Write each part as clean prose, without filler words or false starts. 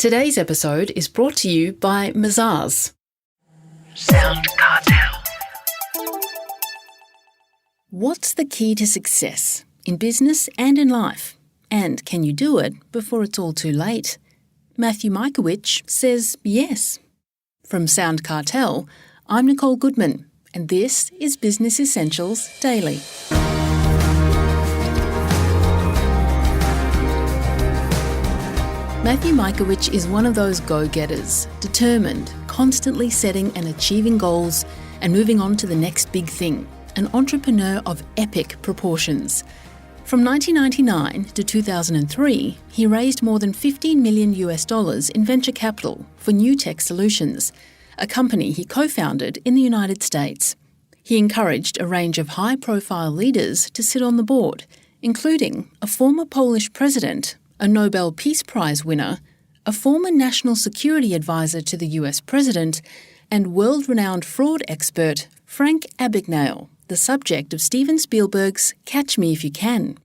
Today's episode is brought to you by Mazars. SoundCartel. What's the key to success in business and in life? And can you do it before it's all too late? Matthew Michalewicz says yes. From SoundCartel, I'm Nicole Goodman, and this is Business Essentials Daily. Matthew Michalewicz is one of those go-getters, determined, constantly setting and achieving goals and moving on to the next big thing, an entrepreneur of epic proportions. From 1999 to 2003, he raised more than $15 million in venture capital for New Tech Solutions, a company he co-founded in the United States. He encouraged a range of high-profile leaders to sit on the board, including a former Polish president, a Nobel Peace Prize winner, a former national security advisor to the US president, and world-renowned fraud expert Frank Abagnale, the subject of Steven Spielberg's Catch Me If You Can.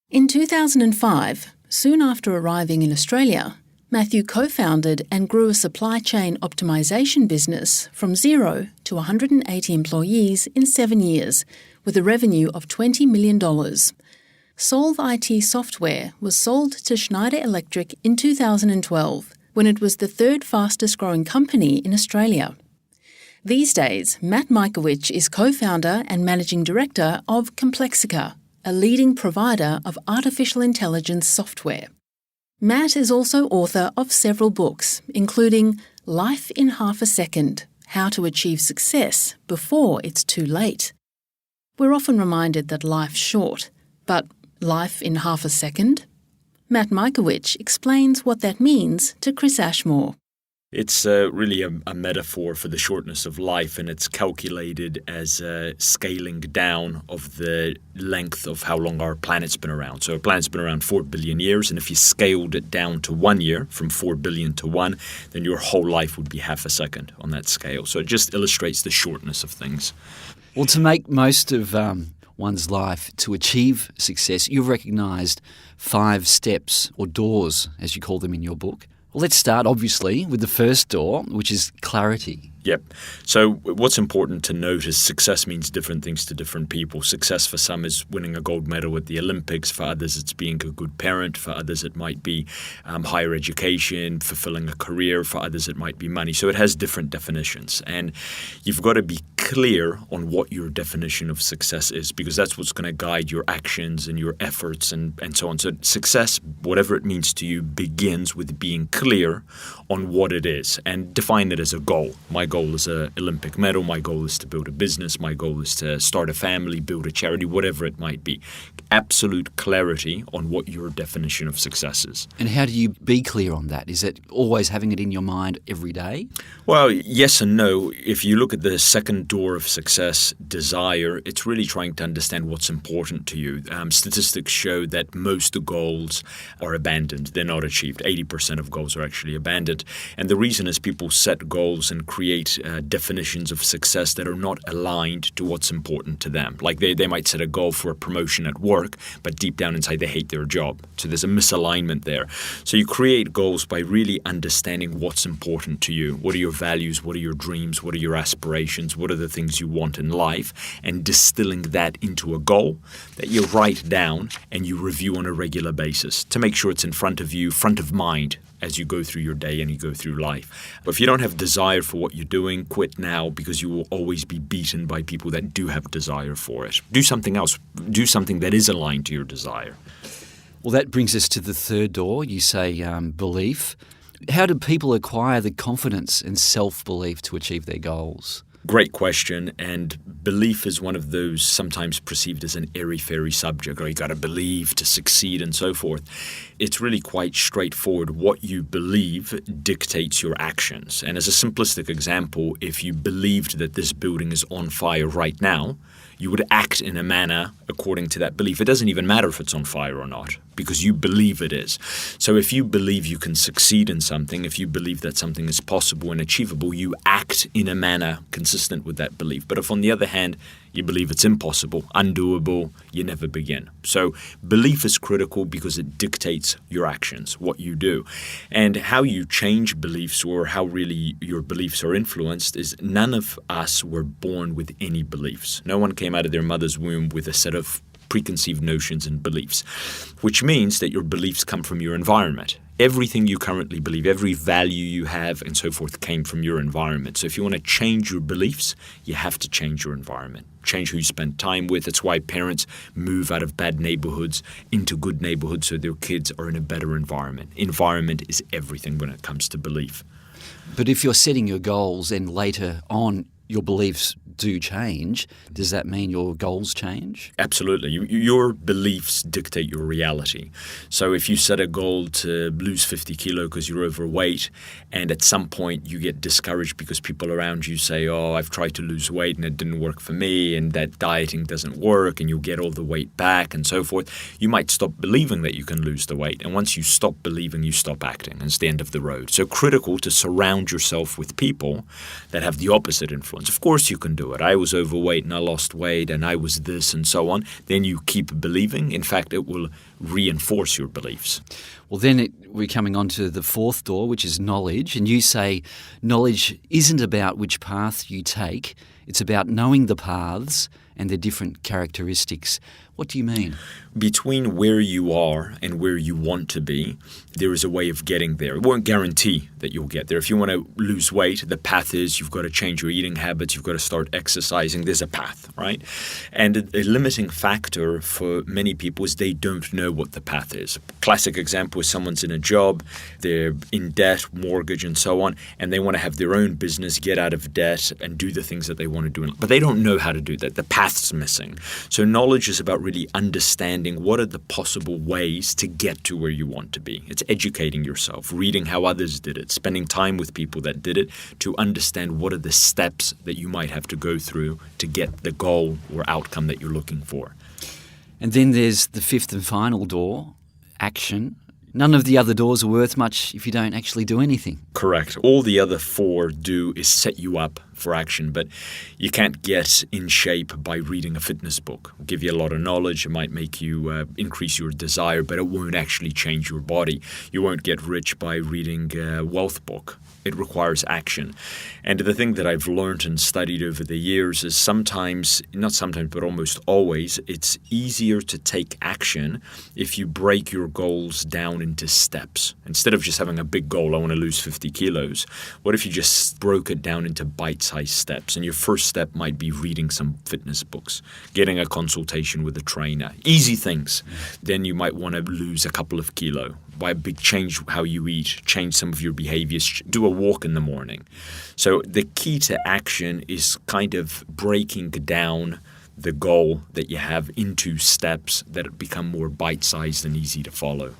In 2005, soon after arriving in Australia, Matthew co-founded and grew a supply chain optimization business from 0 to 180 employees in 7 years, with a revenue of $20 million. Solve IT software was sold to Schneider Electric in 2012, when it was the third fastest growing company in Australia. These days, Matt Michalewicz is co-founder and managing director of Complexica, a leading provider of artificial intelligence software. Matt is also author of several books, including Life in Half a Second: How to Achieve Success Before It's Too Late. We're often reminded that life's short, but life in half a second? Matt Michalewicz explains what that means to Chris Ashmore. It's really a metaphor for the shortness of life, and it's calculated as scaling down of the length of how long our planet's been around. So our planet's been around 4 billion years, and if you scaled it down to 1 year, from 4 billion to 1, then your whole life would be half a second on that scale. So it just illustrates the shortness of things. Well, to make most of one's life, to achieve success, you've recognised 5 steps, or doors, as you call them in your book. Well, let's start, obviously, with the first door, which is clarity. Yep. So what's important to note is success means different things to different people. Success for some is winning a gold medal at the Olympics. For others, it's being a good parent. For others, it might be higher education, fulfilling a career. For others, it might be money. So it has different definitions. And you've got to be clear on what your definition of success is, because that's what's going to guide your actions and your efforts and so on. So success, whatever it means to you, begins with being clear on what it is and define it as a goal. My goal is an Olympic medal. My goal is to build a business. My goal is to start a family, build a charity, whatever it might be. Absolute clarity on what your definition of success is. And how do you be clear on that? Is it always having it in your mind every day? Well, yes and no. If you look at the second door of success, desire, it's really trying to understand what's important to you. Statistics show that most goals are abandoned. They're not achieved. 80% of goals are actually abandoned. And the reason is people set goals and create definitions of success that are not aligned to what's important to them. Like they might set a goal for a promotion at work, but deep down inside they hate their job. So there's a misalignment there. So you create goals by really understanding what's important to you. What are your values? What are your dreams? What are your aspirations? What are the things you want in life? And distilling that into a goal that you write down and you review on a regular basis to make sure it's in front of you, front of mind, as you go through your day and you go through life. But if you don't have desire for what you're doing, quit now, because you will always be beaten by people that do have desire for it. Do something else. Do something that is aligned to your desire. Well, that brings us to the third door. You say belief. How do people acquire the confidence and self-belief to achieve their goals? Great question, and belief is one of those sometimes perceived as an airy-fairy subject, or you got to believe to succeed and so forth. It's really quite straightforward. What you believe dictates your actions. And as a simplistic example, if you believed that this building is on fire right now, you would act in a manner according to that belief. It doesn't even matter if it's on fire or not, because you believe it is. So if you believe you can succeed in something, if you believe that something is possible and achievable, you act in a manner consistent with that belief. But if, on the other hand, you believe it's impossible, undoable, you never begin. So belief is critical because it dictates your actions, what you do. And how you change beliefs, or how really your beliefs are influenced, is none of us were born with any beliefs. No one came out of their mother's womb with a set of preconceived notions and beliefs, which means that your beliefs come from your environment. Everything you currently believe, every value you have and so forth came from your environment. So if you want to change your beliefs, you have to change your environment. Change who you spend time with. That's why parents move out of bad neighborhoods into good neighborhoods so their kids are in a better environment. Environment is everything when it comes to belief. But if you're setting your goals and later on your beliefs do change, does that mean your goals change? Absolutely. Your beliefs dictate your reality. So if you set a goal to lose 50 kilo because you're overweight, and at some point you get discouraged because people around you say, oh, I've tried to lose weight and it didn't work for me, and that dieting doesn't work, and you'll get all the weight back and so forth, you might stop believing that you can lose the weight. And once you stop believing, you stop acting. And it's the end of the road. So critical to surround yourself with people that have the opposite influence. Of course you can do it. I was overweight and I lost weight and I was this and so on. Then you keep believing. In fact, it will reinforce your beliefs. Well, then we're coming on to the fourth door, which is knowledge. And you say knowledge isn't about which path you take. It's about knowing the paths and their different characteristics. What do you mean? Between where you are and where you want to be, there is a way of getting there. It won't guarantee that you'll get there. If you want to lose weight, the path is you've got to change your eating habits, you've got to start exercising. There's a path, right? And a limiting factor for many people is they don't know what the path is. A classic example is someone's in a job, they're in debt, mortgage and so on, and they want to have their own business, get out of debt and do the things that they want to do. But they don't know how to do that. The path's missing. So knowledge is about really understanding what are the possible ways to get to where you want to be. It's educating yourself, reading how others did it, spending time with people that did it to understand what are the steps that you might have to go through to get the goal or outcome that you're looking for. And then there's the fifth and final door, action. None of the other doors are worth much if you don't actually do anything. Correct. All the other four do is set you up for action, but you can't get in shape by reading a fitness book. It'll give you a lot of knowledge. It might make you increase your desire, but it won't actually change your body. You won't get rich by reading a wealth book. It requires action. And the thing that I've learned and studied over the years is sometimes, not sometimes, but almost always, it's easier to take action if you break your goals down into steps. Instead of just having a big goal, I want to lose 50 kilos, what if you just broke it down into bite-sized steps? And your first step might be reading some fitness books, getting a consultation with a trainer, easy things. Then you might want to lose a couple of kilo. By a big change how you eat, change some of your behaviors, do a walk in the morning. So the key to action is kind of breaking down the goal that you have into steps that become more bite-sized and easy to follow.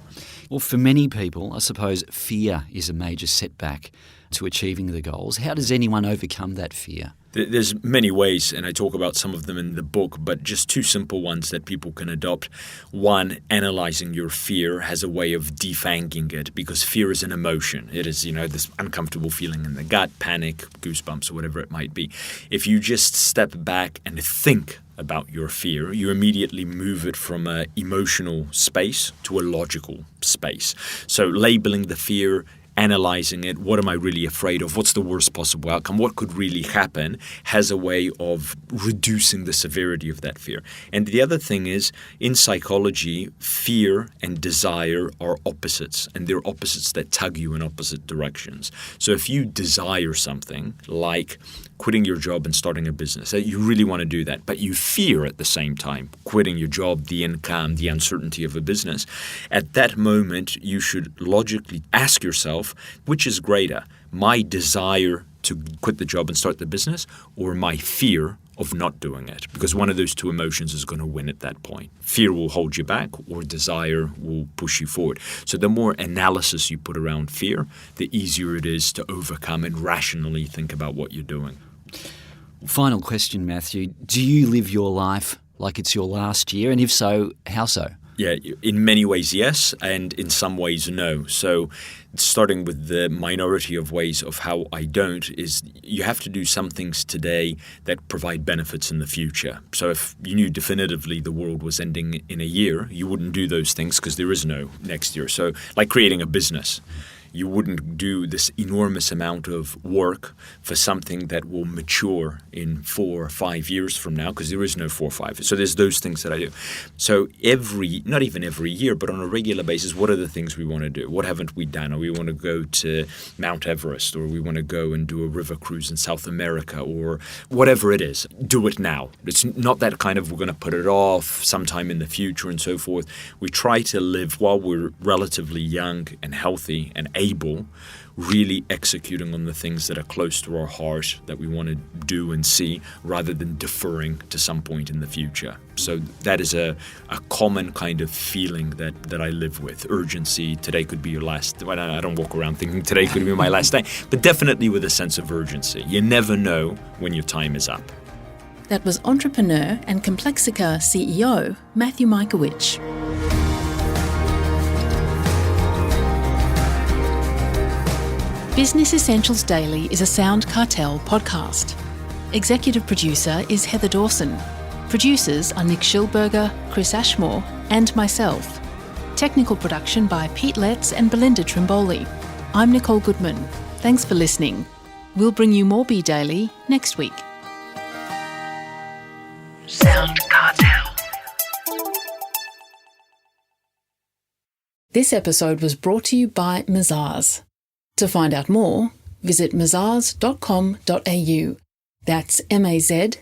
Well, for many people, I suppose fear is a major setback to achieving the goals. How does anyone overcome that fear? There's many ways, and I talk about some of them in the book, but just two simple ones that people can adopt. One, analyzing your fear has a way of defanging it, because fear is an emotion. It is, this uncomfortable feeling in the gut, panic, goosebumps, or whatever it might be. If you just step back and think about your fear, you immediately move it from an emotional space to a logical space. So labeling the fear, analyzing it, what am I really afraid of, what's the worst possible outcome, what could really happen, has a way of reducing the severity of that fear. And the other thing is, in psychology, fear and desire are opposites, and they're opposites that tug you in opposite directions. So if you desire something like quitting your job and starting a business, you really want to do that, but you fear at the same time quitting your job, the income, the uncertainty of a business, at that moment you should logically ask yourself, which is greater, my desire to quit the job and start the business, or my fear of not doing it? Because one of those two emotions is going to win at that point. Fear will hold you back, or desire will push you forward. So the more analysis you put around fear, the easier it is to overcome and rationally think about what you're doing. Final question, Matthew. Do you live your life like it's your last year? And if so, how so? Yeah, in many ways, yes, and in some ways, no. So starting with the minority of ways of how I don't is you have to do some things today that provide benefits in the future. So if you knew definitively the world was ending in a year, you wouldn't do those things because there is no next year. So like creating a business. You wouldn't do this enormous amount of work for something that will mature in 4 or 5 years from now, because there is no 4 or 5. So there's those things that I do. So not even every year, but on a regular basis, what are the things we want to do? What haven't we done? Or we want to go to Mount Everest, or we want to go and do a river cruise in South America, or whatever it is. Do it now. It's not that kind of we're going to put it off sometime in the future and so forth. We try to live while we're relatively young and healthy and able, really executing on the things that are close to our heart that we want to do and see, rather than deferring to some point in the future. So that is a common kind of feeling that I live with. Urgency. Today could be your last. I don't walk around thinking today could be my last day, but definitely with a sense of urgency. You never know when your time is up. That was entrepreneur and Complexica CEO Matthew Michalewicz. Business Essentials Daily is a SoundCartel podcast. Executive producer is Heather Dawson. Producers are Nick Schilberger, Chris Ashmore, and myself. Technical production by Pete Letts and Belinda Trimboli. I'm Nicole Goodman. Thanks for listening. We'll bring you more Be Daily next week. SoundCartel. This episode was brought to you by Mazars. To find out more, visit mazars.com.au. That's mazars.com.au.